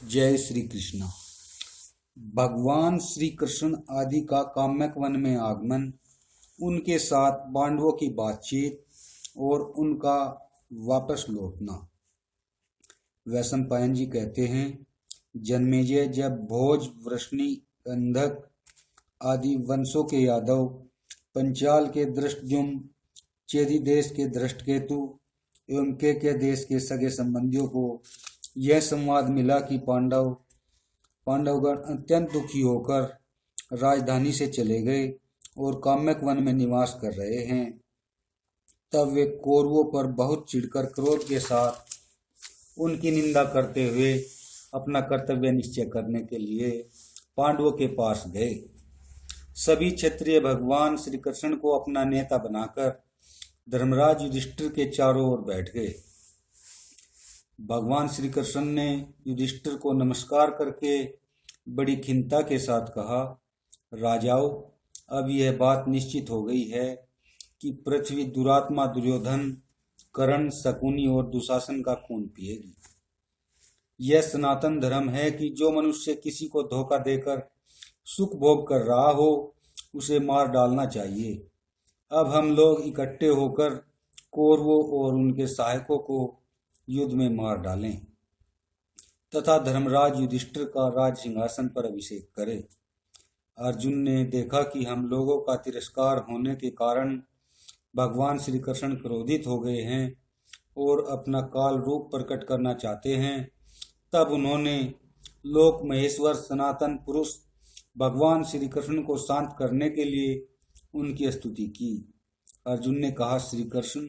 जय श्री कृष्ण। भगवान श्री कृष्ण आदि का काम्यक वन में आगमन, उनके साथ पांडवों की बातचीत और उनका वापस लौटना। वैशंपायन जी कहते हैं, जन्मेजय जब भोज, वृष्णि, अंधक आदि वंशों के यादव, पंचाल के दृष्टद्युम्न, चेदी देश के दृष्टकेतु एवं के देश के सगे संबंधियों को यह संवाद मिला कि पांडवगण अत्यंत दुखी होकर राजधानी से चले गए और काम्यक वन में निवास कर रहे हैं, तब वे कौरवों पर बहुत चिढ़कर क्रोध के साथ उनकी निंदा करते हुए अपना कर्तव्य निश्चय करने के लिए पांडवों के पास गए। सभी क्षत्रिय भगवान श्री कृष्ण को अपना नेता बनाकर धर्मराज युधिष्ठिर के चारों ओर बैठ गए। भगवान श्री कृष्ण ने युधिष्ठिर को नमस्कार करके बड़ी खिन्नता के साथ कहा, राजाओं, अब यह बात निश्चित हो गई है कि पृथ्वी दुरात्मा दुर्योधन, कर्ण, शकुनी और दुशासन का खून पिएगी। यह सनातन धर्म है कि जो मनुष्य किसी को धोखा देकर सुख भोग कर रहा हो, उसे मार डालना चाहिए। अब हम लोग इकट्ठे होकर कौरवों और उनके सहायकों को युद्ध में मार डालें तथा धर्मराज युधिष्ठिर का राज सिंहासन पर अभिषेक करें। अर्जुन ने देखा कि हम लोगों का तिरस्कार होने के कारण भगवान श्री कृष्ण क्रोधित हो गए हैं और अपना काल रूप प्रकट करना चाहते हैं। तब उन्होंने लोक महेश्वर सनातन पुरुष भगवान श्री कृष्ण को शांत करने के लिए उनकी स्तुति की। अर्जुन ने कहा, श्री कृष्ण,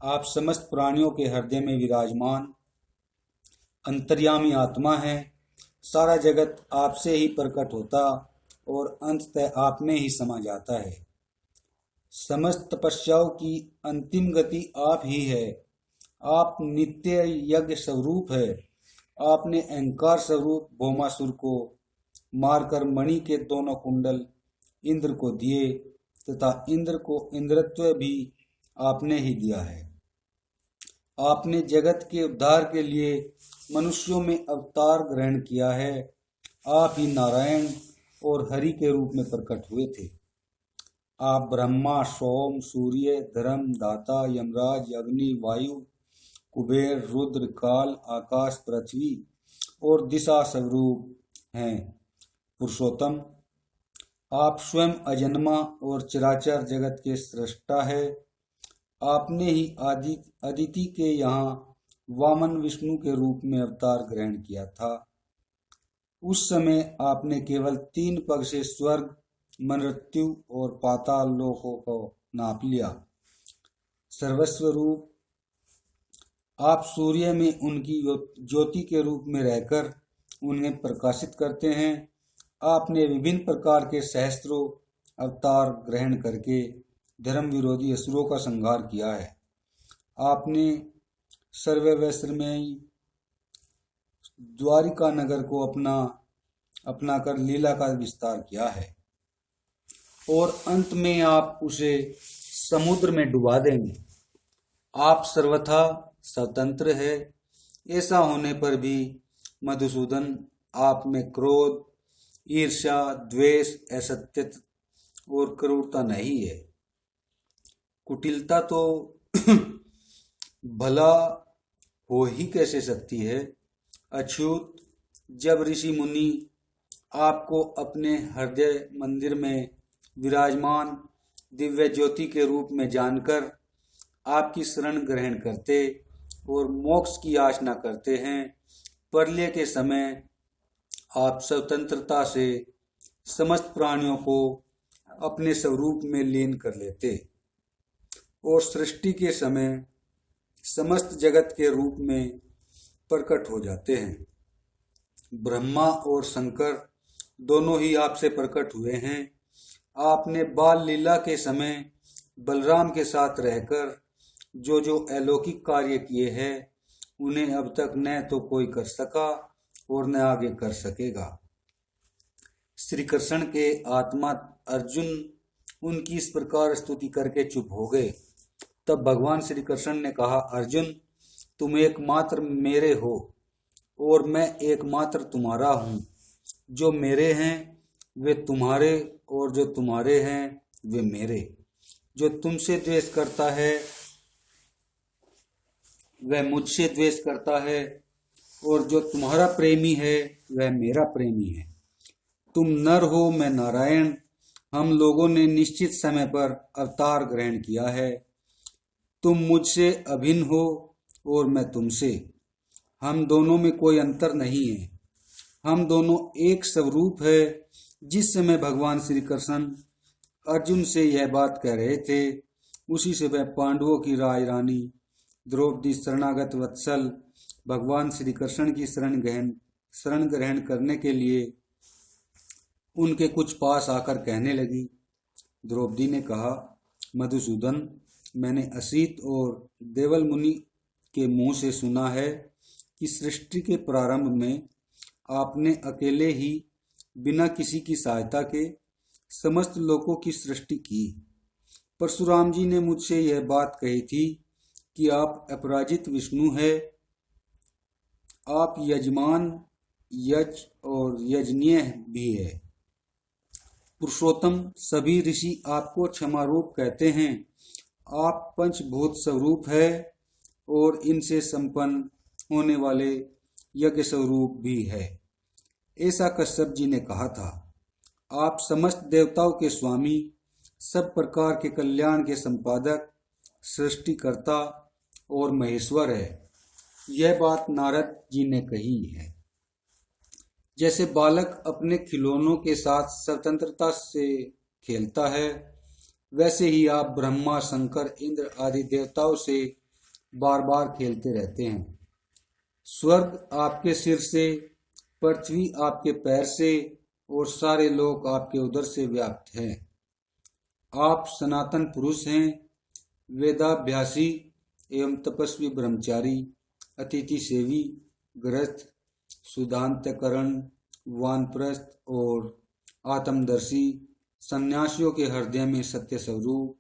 आप समस्त प्राणियों के हृदय में विराजमान अंतर्यामी आत्मा हैं। सारा जगत आपसे ही प्रकट होता और अंततः आप में ही समा जाता है। समस्त तपस्याओं की अंतिम गति आप ही है। आप नित्य यज्ञ स्वरूप है। आपने अहंकार स्वरूप भौमासुर को मारकर मणि के दोनों कुंडल इंद्र को दिए तथा इंद्र को इंद्रत्व भी आपने ही दिया है। आपने जगत के उद्धार के लिए मनुष्यों में अवतार ग्रहण किया है। आप ही नारायण और हरि के रूप में प्रकट हुए थे। आप ब्रह्मा, सोम, सूर्य, धर्म, दाता, यमराज, अग्नि, वायु, कुबेर, रुद्र, काल, आकाश, पृथ्वी और दिशा स्वरूप हैं। पुरुषोत्तम, आप स्वयं अजन्मा और चराचर जगत के सृष्टा है। आपने ही अदिति के यहाँ वामन विष्णु के रूप में अवतार ग्रहण किया था। उस समय आपने केवल 3 पग से स्वर्ग, मृत्यु और पाताल लोकों को नाप लिया। सर्वस्व रूप आप सूर्य में उनकी ज्योति के रूप में रहकर उन्हें प्रकाशित करते हैं। आपने विभिन्न प्रकार के सहस्त्रों अवतार ग्रहण करके धर्म विरोधी असुरों का संहार किया है। आपने सर्वैश्वर्यमयी द्वारिका नगर को अपना कर लीला का विस्तार किया है और अंत में आप उसे समुद्र में डुबा देंगे। आप सर्वथा स्वतंत्र है। ऐसा होने पर भी मधुसूदन, आप में क्रोध, ईर्ष्या, द्वेष, असत्यता और क्रूरता नहीं है। कुटिलता तो भला हो ही कैसे सकती है। अछूत, जब ऋषि मुनि आपको अपने हृदय मंदिर में विराजमान दिव्य ज्योति के रूप में जानकर आपकी शरण ग्रहण करते और मोक्ष की याचना करते हैं, प्रलय के समय आप स्वतंत्रता से समस्त प्राणियों को अपने स्वरूप में लीन कर लेते और सृष्टि के समय समस्त जगत के रूप में प्रकट हो जाते हैं। ब्रह्मा और शंकर दोनों ही आपसे प्रकट हुए हैं। आपने बाल लीला के समय बलराम के साथ रहकर जो अलौकिक कार्य किए हैं, उन्हें अब तक न तो कोई कर सका और न आगे कर सकेगा। श्री कृष्ण के आत्मा अर्जुन उनकी इस प्रकार स्तुति करके चुप हो गए। तब भगवान श्री कृष्ण ने कहा, अर्जुन, तुम एकमात्र मेरे हो और मैं एकमात्र तुम्हारा हूँ। जो मेरे हैं वे तुम्हारे और जो तुम्हारे हैं वे मेरे। जो तुमसे द्वेष करता है वह मुझसे द्वेष करता है और जो तुम्हारा प्रेमी है वह मेरा प्रेमी है। तुम नर हो, मैं नारायण। हम लोगों ने निश्चित समय पर अवतार ग्रहण किया है। तुम मुझसे अभिन्न हो और मैं तुमसे। हम दोनों में कोई अंतर नहीं है। हम दोनों एक स्वरूप है। जिस समय भगवान श्री कृष्ण अर्जुन से यह बात कह रहे थे, उसी समय पांडवों की राज रानी द्रौपदी शरणागत वत्सल भगवान श्री कृष्ण की शरण ग्रहण करने के लिए उनके कुछ पास आकर कहने लगी। द्रौपदी ने कहा, मधुसूदन, मैंने असित और देवल मुनि के मुंह से सुना है कि सृष्टि के प्रारंभ में आपने अकेले ही बिना किसी की सहायता के समस्त लोकों की सृष्टि की। परशुराम जी ने मुझसे यह बात कही थी कि आप अपराजित विष्णु है। आप यजमान, यज और यजनीय भी है। पुरुषोत्तम, सभी ऋषि आपको क्षमारूप कहते हैं। आप पंचभूत स्वरूप है और इनसे संपन्न होने वाले यज्ञ स्वरूप भी है। ऐसा कश्यप जी ने कहा था। आप समस्त देवताओं के स्वामी, सब प्रकार के कल्याण के संपादक, सृष्टिकर्ता और महेश्वर है। यह बात नारद जी ने कही है। जैसे बालक अपने खिलौनों के साथ स्वतंत्रता से खेलता है, वैसे ही आप ब्रह्मा, शंकर, इंद्र आदि देवताओं से बार बार खेलते रहते हैं। स्वर्ग आपके सिर से, पृथ्वी आपके पैर से और सारे लोक आपके उदर से व्याप्त हैं। आप सनातन पुरुष हैं, वेदाभ्यासी एवं तपस्वी ब्रह्मचारी, अतिथि सेवी, गृहस्थ, सुधांतकरण, वानप्रस्थ और आत्मदर्शी, सन्यासियों के हृदय में सत्य स्वरूप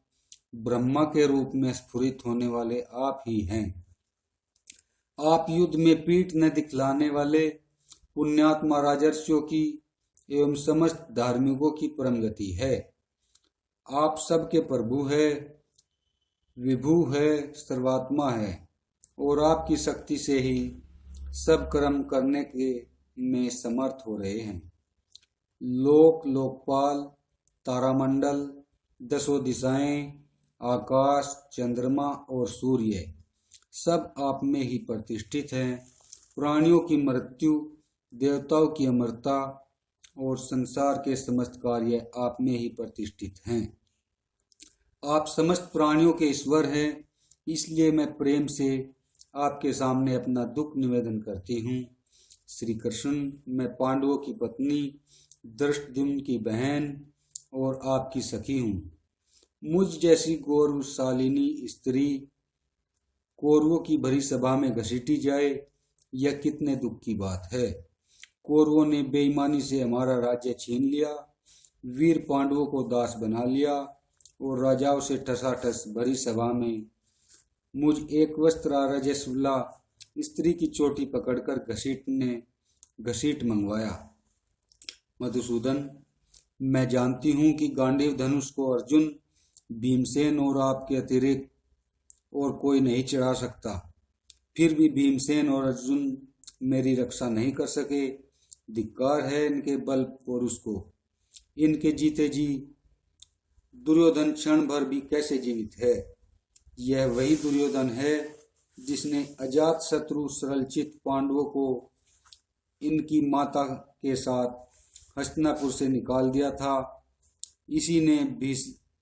ब्रह्मा के रूप में स्फुरित होने वाले आप ही हैं। आप युद्ध में पीठ न दिखलाने वाले पुण्यात्मा राजर्षियों की एवं समस्त धार्मिकों की परम गति है। आप सबके प्रभु है, विभु है, सर्वात्मा है और आपकी शक्ति से ही सब कर्म करने के में समर्थ हो रहे हैं। लोक, लोकपाल, तारामंडल, दसों दिशाएं, आकाश, चंद्रमा और सूर्य सब आप में ही प्रतिष्ठित हैं। प्राणियों की मृत्यु, देवताओं की अमरता और संसार के समस्त कार्य आप में ही प्रतिष्ठित हैं। आप समस्त प्राणियों के ईश्वर हैं। इसलिए मैं प्रेम से आपके सामने अपना दुख निवेदन करती हूँ। श्री कृष्ण, मैं पांडवों की पत्नी, धृष्टद्युम्न की बहन और आपकी सखी हूँ। मुझ जैसी गौरवशालिनी स्त्री कौरवों की भरी सभा में घसीटी जाए, यह कितने दुख की बात है। कौरवों ने बेईमानी से हमारा राज्य छीन लिया, वीर पांडवों को दास बना लिया और राजाओं से ठसाठस भरी सभा में मुझ एक वस्त्रा रजस्वला स्त्री की चोटी पकड़कर घसीट मंगवाया। मधुसूदन, मैं जानती हूँ कि गांडीव धनुष को अर्जुन, भीमसेन और आपके अतिरिक्त और कोई नहीं चढ़ा सकता। फिर भी भीमसेन और अर्जुन मेरी रक्षा नहीं कर सके। धिक्कार है इनके बल पौरुष को। इनके जीते जी दुर्योधन क्षण भर भी कैसे जीवित है। यह वही दुर्योधन है जिसने अजात शत्रु सरलचित पांडवों को इनकी माता के साथ हस्तिनापुर से निकाल दिया था। इसी ने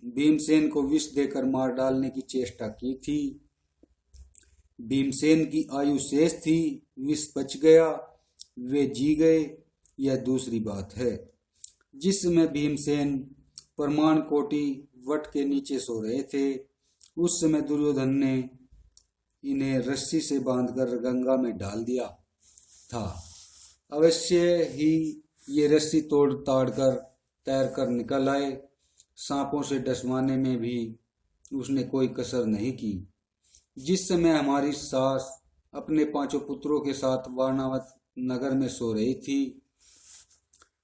भीमसेन को विष देकर मार डालने की चेष्टा की थी। भीमसेन की आयु शेष थी, विष बच गया, वे जी गए, यह दूसरी बात है। जिस समय भीमसेन प्रमाण कोटि वट के नीचे सो रहे थे, उस समय दुर्योधन ने इन्हें रस्सी से बांधकर गंगा में डाल दिया था। अवश्य ही ये रस्सी तोड़ ताड़ कर तैर कर निकल आए। सांपों से डसवाने में भी उसने कोई कसर नहीं की। जिस समय हमारी सास अपने 5 पुत्रों के साथ वारणावत नगर में सो रही थी।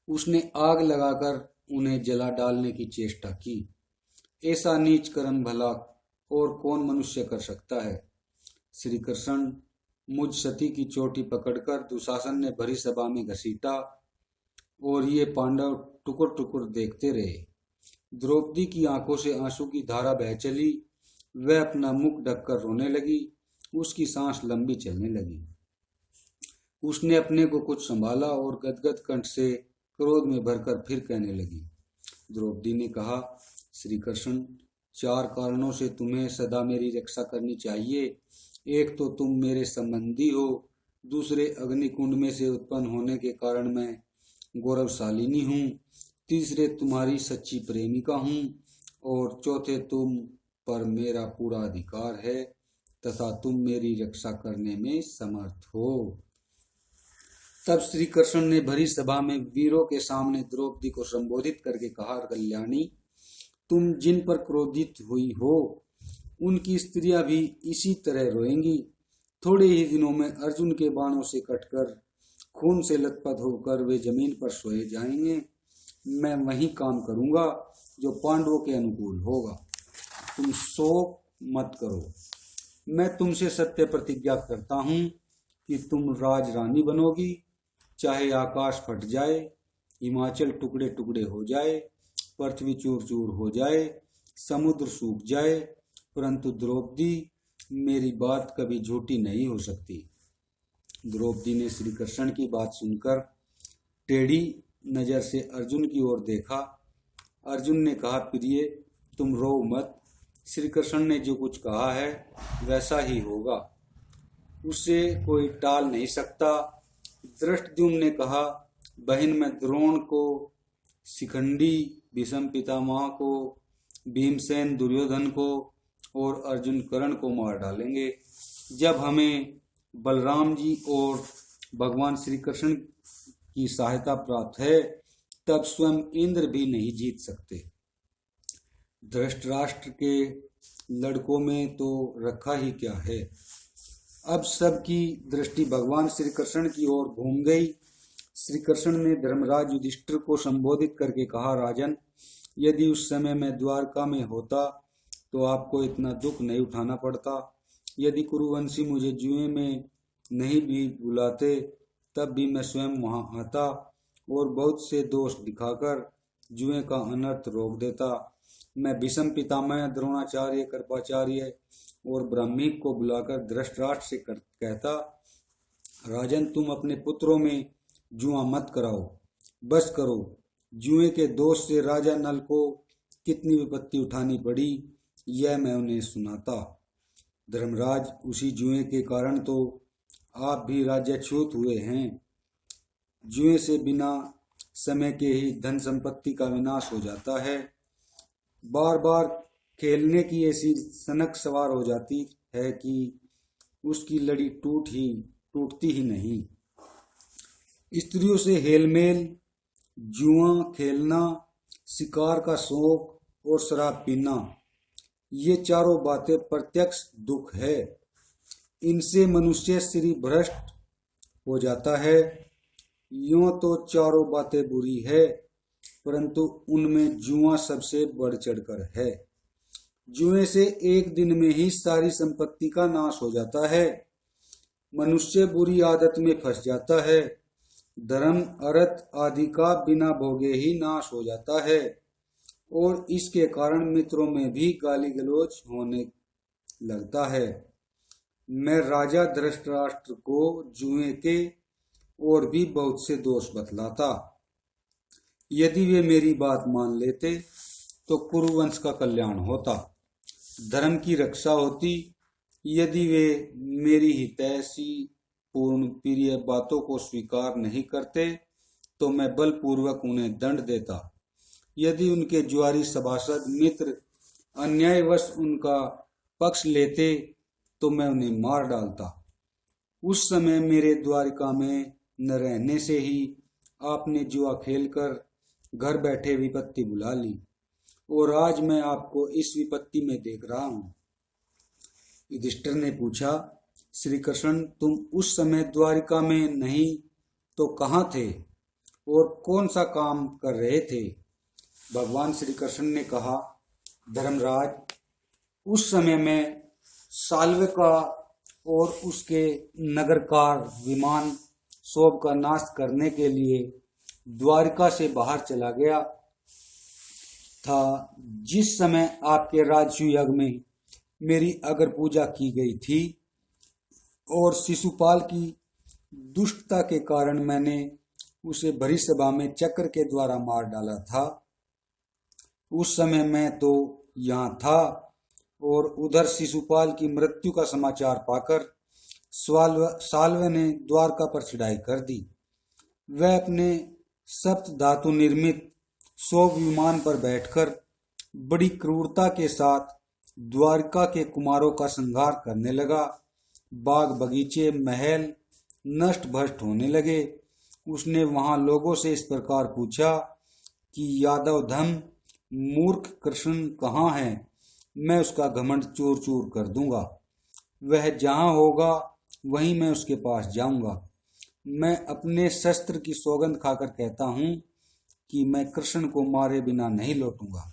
उसने आग लगाकर उन्हें जला डालने की चेष्टा की। ऐसा नीच कर्म भला और कौन मनुष्य कर सकता है। श्री कृष्ण मुझ सती की चोटी पकड़कर दुशासन ने भरी सभा में घसीटा और ये पांडव टुकुर टुकुर देखते रहे। द्रौपदी की आंखों से आंसू की धारा बह चली। वह अपना मुख ढककर रोने लगी। उसकी सांस लंबी चलने लगी। उसने अपने को कुछ संभाला और गदगद कंठ से क्रोध में भरकर फिर कहने लगी। द्रौपदी ने कहा, श्री कृष्ण, 4 कारणों से तुम्हें सदा मेरी रक्षा करनी चाहिए। एक तो तुम मेरे संबंधी हो, दूसरे अग्निकुंड में से उत्पन्न होने के कारण मैं गौरवशालिनी हूँ, तीसरे तुम्हारी सच्ची प्रेमिका हूँ और चौथे तुम पर मेरा पूरा अधिकार है तथा तुम मेरी रक्षा करने में समर्थ हो। तब श्री कृष्ण ने भरी सभा में वीरों के सामने द्रौपदी को संबोधित करके कहा, कल्याणी, तुम जिन पर क्रोधित हुई हो उनकी स्त्रियां भी इसी तरह रोएंगी। थोड़े ही दिनों में अर्जुन के बाणों से कटकर खून से लथपथ होकर वे जमीन पर सोए जाएंगे। मैं वही काम करूंगा जो पांडवों के अनुकूल होगा। तुम शोक मत करो। मैं तुमसे सत्य प्रतिज्ञा करता हूँ कि तुम राजरानी बनोगी। चाहे आकाश फट जाए, हिमाचल टुकड़े टुकड़े हो जाए, पृथ्वी चूर चूर हो जाए, समुद्र सूख जाए, परंतु द्रौपदी मेरी बात कभी झूठी नहीं हो सकती। द्रौपदी ने श्री कृष्ण की बात सुनकर टेढ़ी नजर से अर्जुन की ओर देखा। अर्जुन ने कहा, प्रिय, तुम रो मत। श्री कृष्ण ने जो कुछ कहा है वैसा ही होगा, उसे कोई टाल नहीं सकता। धृष्टद्युम्न ने कहा, बहन, मैं द्रोण को, शिखंडी भीष्म पितामह को, भीमसेन दुर्योधन को और अर्जुन कर्ण को मार डालेंगे। जब हमें बलराम जी और भगवान श्री कृष्ण की सहायता प्राप्त है तब स्वयं इंद्र भी नहीं जीत सकते। धृतराष्ट्र के लड़कों में तो रखा ही क्या है। अब सबकी दृष्टि भगवान श्री कृष्ण की ओर घूम गई। श्री कृष्ण ने धर्मराज युधिष्ठिर को संबोधित करके कहा, राजन, यदि उस समय मैं द्वारका में होता तो आपको इतना दुख नहीं उठाना पड़ता। यदि कुरुवंशी मुझे जुए में नहीं भी बुलाते तब भी मैं स्वयं वहां आता और बहुत से दोष दिखाकर जुए का अनर्थ रोक देता। मैं भीष्म पितामह, द्रोणाचार्य, कृपाचार्य और ब्राह्मीक को बुलाकर धृतराष्ट्र से कहता, राजन, तुम अपने पुत्रों में जुआ मत कराओ, बस करो। जुए के दोष से राजा नल को कितनी विपत्ति उठानी पड़ी यह मैं उन्हें सुनाता। धर्मराज, उसी जुए के कारण तो आप भी राज्यच्युत हुए हैं। जुए से बिना समय के ही धन संपत्ति का विनाश हो जाता है। बार बार खेलने की ऐसी सनक सवार हो जाती है कि उसकी लड़ी टूटती ही नहीं। स्त्रियों से हेलमेल, जुआ खेलना, शिकार का शौक और शराब पीना, ये चारों बातें प्रत्यक्ष दुख है। इनसे मनुष्य श्री भ्रष्ट हो जाता है। यूं तो चारों बातें बुरी है, परंतु उनमें जुआ सबसे बढ़ चढ़कर है। जुए से एक दिन में ही सारी संपत्ति का नाश हो जाता है। मनुष्य बुरी आदत में फंस जाता है। धर्म, अर्थ आदि का बिना भोगे ही नाश हो जाता है और इसके कारण मित्रों में भी गाली गलौज होने लगता है। मैं राजा धृतराष्ट्र को जुए के और भी बहुत से दोष बतलाता। यदि वे मेरी बात मान लेते तो कुरुवंश का कल्याण होता, धर्म की रक्षा होती। यदि वे मेरी हितैषी पूर्ण प्रिय बातों को स्वीकार नहीं करते तो मैं बलपूर्वक उन्हें दंड देता। यदि उनके ज्वारी सभासद मित्र अन्यायवश उनका पक्ष लेते तो मैं उन्हें मार डालता। उस समय मेरे द्वारिका में न रहने से ही आपने जुआ खेलकर घर बैठे विपत्ति बुला ली और आज मैं आपको इस विपत्ति में देख रहा हूँ। युधिष्ठिर ने पूछा, श्री कृष्ण, तुम उस समय द्वारिका में नहीं तो कहाँ थे और कौन सा काम कर रहे थे? भगवान श्री कृष्ण ने कहा, धर्मराज, उस समय में साल्व का और उसके नगरकार विमान शोभ का नाश करने के लिए द्वारिका से बाहर चला गया था। जिस समय आपके राजसूय यज्ञ में मेरी अगर पूजा की गई थी और शिशुपाल की दुष्टता के कारण मैंने उसे भरी सभा में चक्र के द्वारा मार डाला था, उस समय मैं तो यहाँ था और उधर शिशुपाल की मृत्यु का समाचार पाकर साल्व ने द्वारका पर चढ़ाई कर दी। वह अपने सप्त धातु निर्मित शोभ विमान पर बैठकर बड़ी क्रूरता के साथ द्वारका के कुमारों का संहार करने लगा। बाग बगीचे महल नष्ट भ्रष्ट होने लगे। उसने वहां लोगों से इस प्रकार पूछा कि यादव धम मूर्ख कृष्ण कहाँ है? मैं उसका घमंड चूर चूर कर दूंगा। वह जहाँ होगा वहीं मैं उसके पास जाऊंगा। मैं अपने शस्त्र की सौगंध खाकर कहता हूँ कि मैं कृष्ण को मारे बिना नहीं लौटूंगा।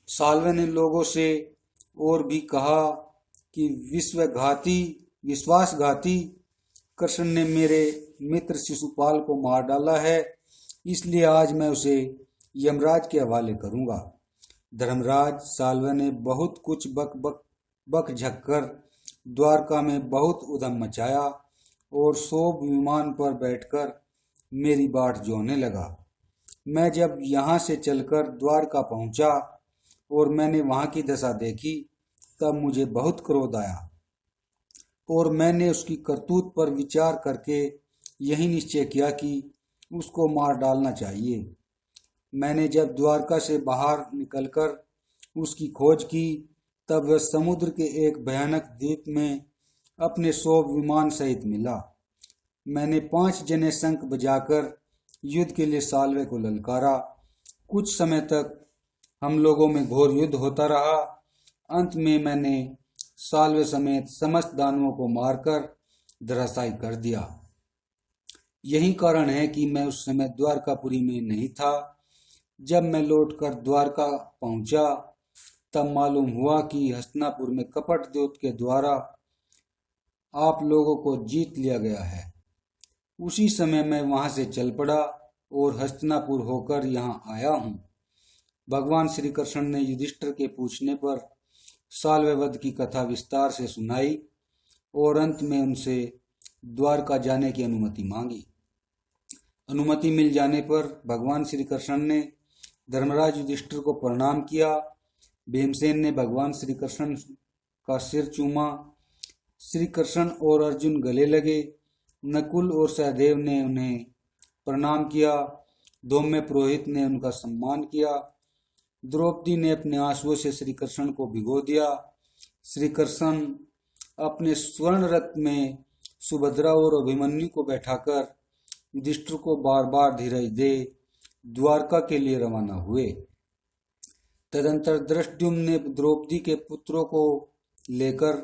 साल्व ने लोगों से और भी कहा कि विश्वासघाती कृष्ण ने मेरे मित्र शिशुपाल को मार डाला है, इसलिए आज मैं उसे यमराज के हवाले करूंगा। धर्मराज, साल्व ने बहुत कुछ बक झककर द्वारका में बहुत उधम मचाया और शोभ विमान पर बैठकर मेरी बाट जोहने लगा। मैं जब यहाँ से चलकर द्वारका पहुँचा और मैंने वहाँ की दशा देखी, तब मुझे बहुत क्रोध आया और मैंने उसकी करतूत पर विचार करके यही निश्चय किया कि उसको मार डालना चाहिए। मैंने जब द्वारका से बाहर निकलकर उसकी खोज की, तब वह समुद्र के एक भयानक द्वीप में अपने शोभ विमान सहित मिला। मैंने 5 जने शंख बजाकर युद्ध के लिए साल्व को ललकारा। कुछ समय तक हम लोगों में घोर युद्ध होता रहा। अंत में मैंने साल्व समेत समस्त दानवों को मारकर धराशायी कर दिया। यही कारण है कि मैं उस समय द्वारकापुरी में नहीं था। जब मैं लौटकर द्वारका पहुंचा, तब मालूम हुआ कि हस्तिनापुर में कपट दूत के द्वारा आप लोगों को जीत लिया गया है। उसी समय मैं वहां से चल पड़ा और हस्तिनापुर होकर यहाँ आया हूँ। भगवान श्री कृष्ण ने युधिष्ठिर के पूछने पर साल्ववध की कथा विस्तार से सुनाई और अंत में उनसे द्वारका जाने की अनुमति मांगी। अनुमति मिल जाने पर भगवान श्री कृष्ण ने धर्मराज युधिष्ठिर को प्रणाम किया। भीमसेन ने भगवान श्री कृष्ण का सिर चूमा। श्री कृष्ण और अर्जुन गले लगे। नकुल और सहदेव ने उन्हें प्रणाम किया। धौम्य पुरोहित ने उनका सम्मान किया। द्रौपदी ने अपने आंसुओं से श्री कृष्ण को भिगो दिया। श्री कृष्ण अपने स्वर्ण रथ में सुभद्रा और अभिमन्यु को बैठाकर युधिष्ठिर को बार बार धीरज दे द्वारका के लिए रवाना हुए। तदंतर धृष्टद्युम्न ने द्रौपदी के पुत्रों को लेकर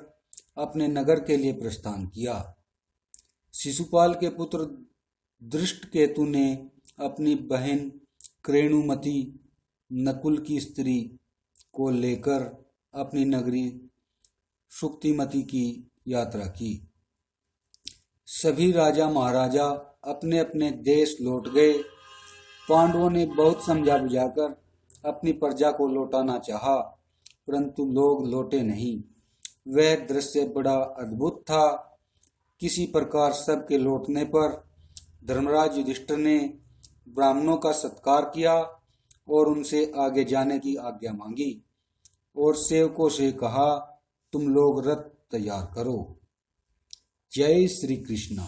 अपने नगर के लिए प्रस्थान किया। शिशुपाल के पुत्र धृष्टकेतु ने अपनी बहन क्रेणुमती नकुल की स्त्री को लेकर अपनी नगरी शुक्तिमती की यात्रा की। सभी राजा महाराजा अपने अपने देश लौट गए। पांडवों ने बहुत समझा बुझाकर अपनी प्रजा को लौटाना चाहा, परंतु लोग लौटे नहीं। वह दृश्य बड़ा अद्भुत था। किसी प्रकार सबके लौटने पर धर्मराज युधिष्ठिर ने ब्राह्मणों का सत्कार किया और उनसे आगे जाने की आज्ञा मांगी और सेवकों से कहा, तुम लोग रथ तैयार करो। जय श्री कृष्ण।